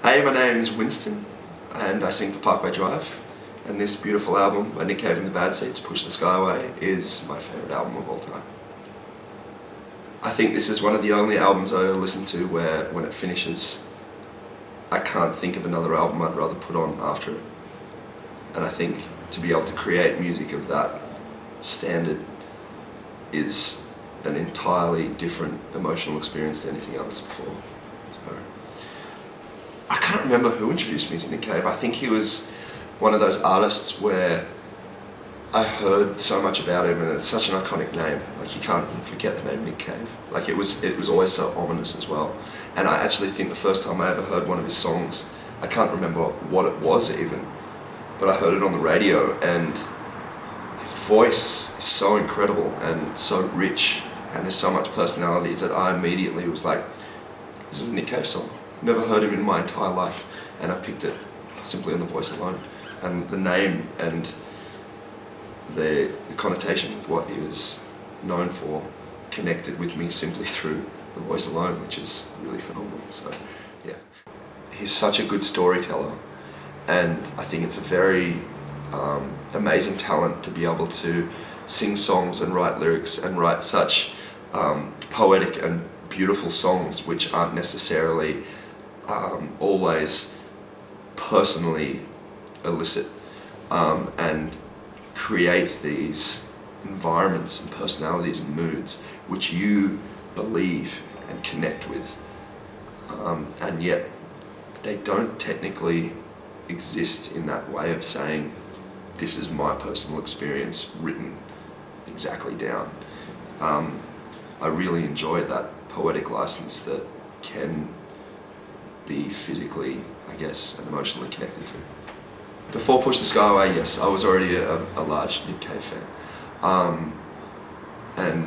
Hey, my name is Winston and I sing for Parkway Drive, and this beautiful album by Nick Cave and the Bad Seeds, Push the Sky Away, is my favourite album of all time. I think this is one of the only albums I listen to where when it finishes I can't think of another album I'd rather put on after it. And I think to be able to create music of that standard is an entirely different emotional experience to anything else before. So I can't remember who introduced me to Nick Cave. I think he was one of those artists where I heard so much about him, and it's such an iconic name. Like, you can't forget the name Nick Cave. Like, it was always so ominous as well. And I actually think the first time I ever heard one of his songs, I can't remember what it was even, but I heard it on the radio, and his voice is so incredible and so rich, and there's so much personality that I immediately was like, this is a Nick Cave song. Never heard him in my entire life, and I picked it simply on the voice alone. And the name and the connotation with what he was known for connected with me simply through the voice alone, which is really phenomenal. So yeah, he's such a good storyteller, and I think it's a very amazing talent to be able to sing songs and write lyrics and write such poetic and beautiful songs which aren't necessarily always personally illicit, and create these environments and personalities and moods which you believe and connect with, and yet they don't technically exist in that way of saying this is my personal experience written exactly down. I really enjoy that poetic license that can be physically, I guess, and emotionally connected to. Before Push the Sky Away, yes, I was already a large Nick Cave fan, and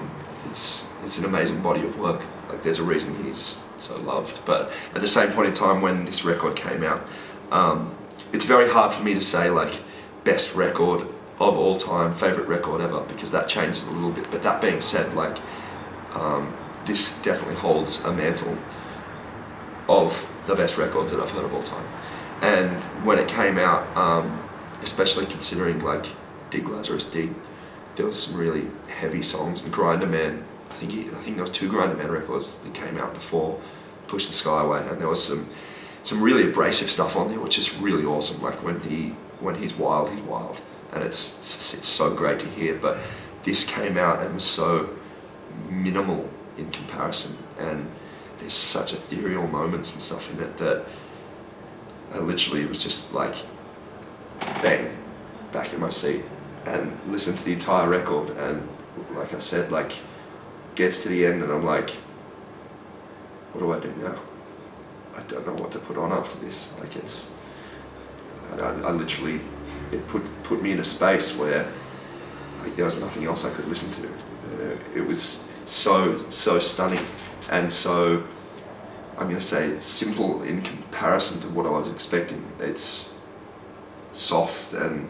it's an amazing body of work. Like, there's a reason he's so loved. But at the same point in time when this record came out, it's very hard for me to say like best record of all time, favorite record ever, because that changes a little bit. But that being said, like this definitely holds a mantle of the best records that I've heard of all time. And when it came out, especially considering like Dig Lazarus Dig, there was some really heavy songs. And Grinder Man, I think there was 2 Grinder Man records that came out before Push the Sky Away, and there was some really abrasive stuff on there, which is really awesome. Like when he's wild, and it's so great to hear. But this came out and was so minimal in comparison, and there's such ethereal moments and stuff in it that I literally was just like, bang, back in my seat and listened to the entire record. And like I said, like, gets to the end and I'm like, what do I do now? I don't know what to put on after this. Like, I literally, it put me in a space where like there was nothing else I could listen to. It was so stunning, and so, I'm going to say, simple in comparison to what I was expecting. It's soft and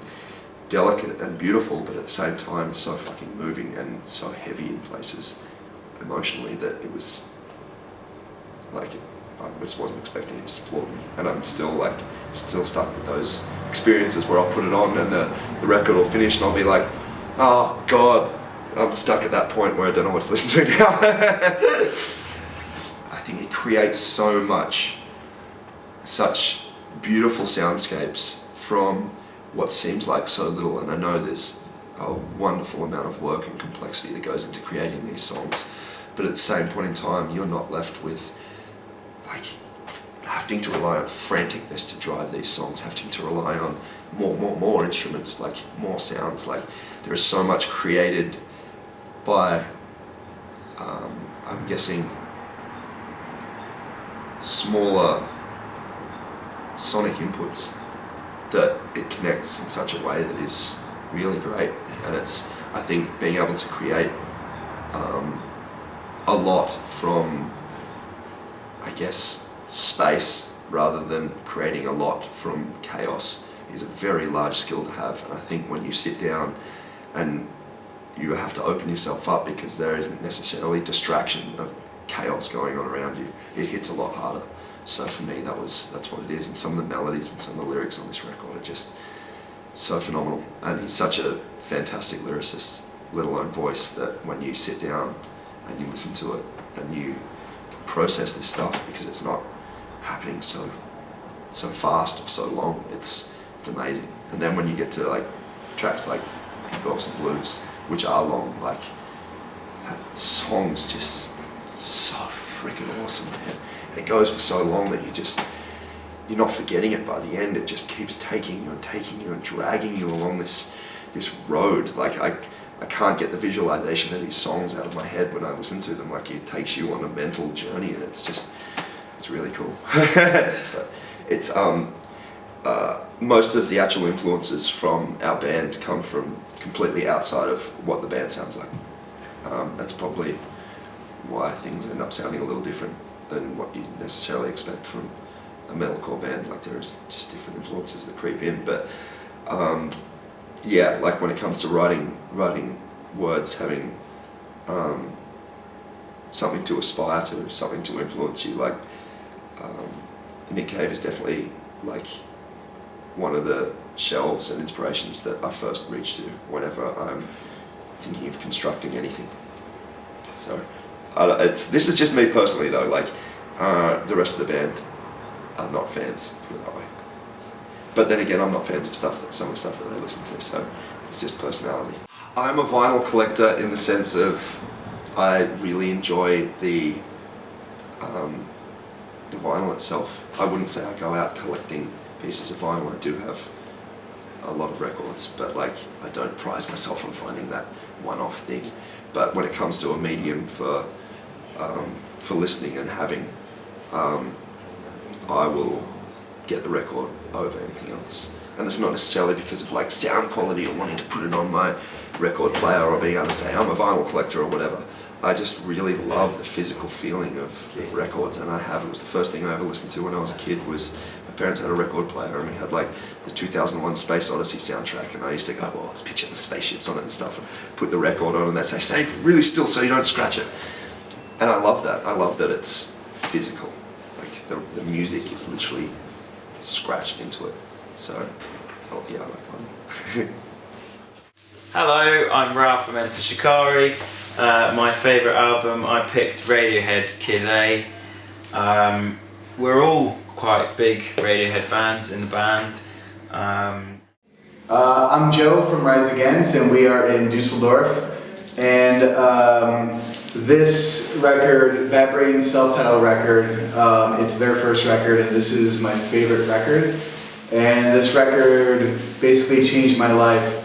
delicate and beautiful, but at the same time so fucking moving and so heavy in places emotionally that it was like, I just wasn't expecting it. It just floored me, and I'm still stuck with those experiences where I'll put it on and the record will finish and I'll be like, oh God, I'm stuck at that point where I don't know what to listen to now. I think it creates such beautiful soundscapes from what seems like so little, and I know there's a wonderful amount of work and complexity that goes into creating these songs, but at the same point in time you're not left with like having to rely on franticness to drive these songs, having to rely on more instruments, like more sounds. Like, there is so much created by I'm guessing smaller sonic inputs, that it connects in such a way that is really great. And it's, I think, being able to create a lot from, I guess, space rather than creating a lot from chaos is a very large skill to have. And I think when you sit down and you have to open yourself up, because there isn't necessarily distraction of chaos going on around you, it hits a lot harder. So for me, that's what it is. And some of the melodies and some of the lyrics on this record are just so phenomenal. And he's such a fantastic lyricist, let alone voice, that when you sit down and you listen to it and you process this stuff, because it's not happening so fast or so long, it's amazing. And then when you get to like tracks like Bells and Blues, which are long, like that song's just so freaking awesome, man. And it goes for so long that you're not forgetting it by the end. It just keeps taking you and dragging you along this road. Like I can't get the visualization of these songs out of my head when I listen to them. Like it takes you on a mental journey, and it's really cool. But it's most of the actual influences from our band come from completely outside of what the band sounds like. That's probably why things end up sounding a little different than what you necessarily expect from a metalcore band. Like there's just different influences that creep in, but yeah, like when it comes to writing words, having something to aspire to, something to influence you, like Nick Cave is definitely like one of the shelves and inspirations that I first reach to whenever I'm thinking of constructing anything. So this is just me personally though, like the rest of the band are not fans, put it that way. But then again, I'm not fans of some of the stuff that they listen to, so it's just personality. I'm a vinyl collector in the sense of I really enjoy the vinyl itself. I wouldn't say I go out collecting pieces of vinyl. I do have a lot of records, but like I don't prize myself on finding that one-off thing. But when it comes to a medium for listening and having, I will get the record over anything else. And it's not necessarily because of like sound quality or wanting to put it on my record player or being able to say I'm a vinyl collector or whatever. I just really love the physical feeling of records, and it was the first thing I ever listened to when I was a kid. Was my parents had a record player and we had like the 2001 Space Odyssey soundtrack, and I used to go, well, there's pictures of spaceships on it and stuff, and put the record on and they'd say, stay really still so you don't scratch it. And I love that. I love that it's physical. Like the music is literally scratched into it. So, yeah, I like vinyl. Hello, I'm Ralph from Enter Shikari. My favourite album, I picked Radiohead Kid A. We're all quite big Radiohead fans in the band. I'm Joe from Rise Against, and we are in Dusseldorf. And this record, Bad Brains' self-titled record, it's their first record, and this is my favorite record. And this record basically changed my life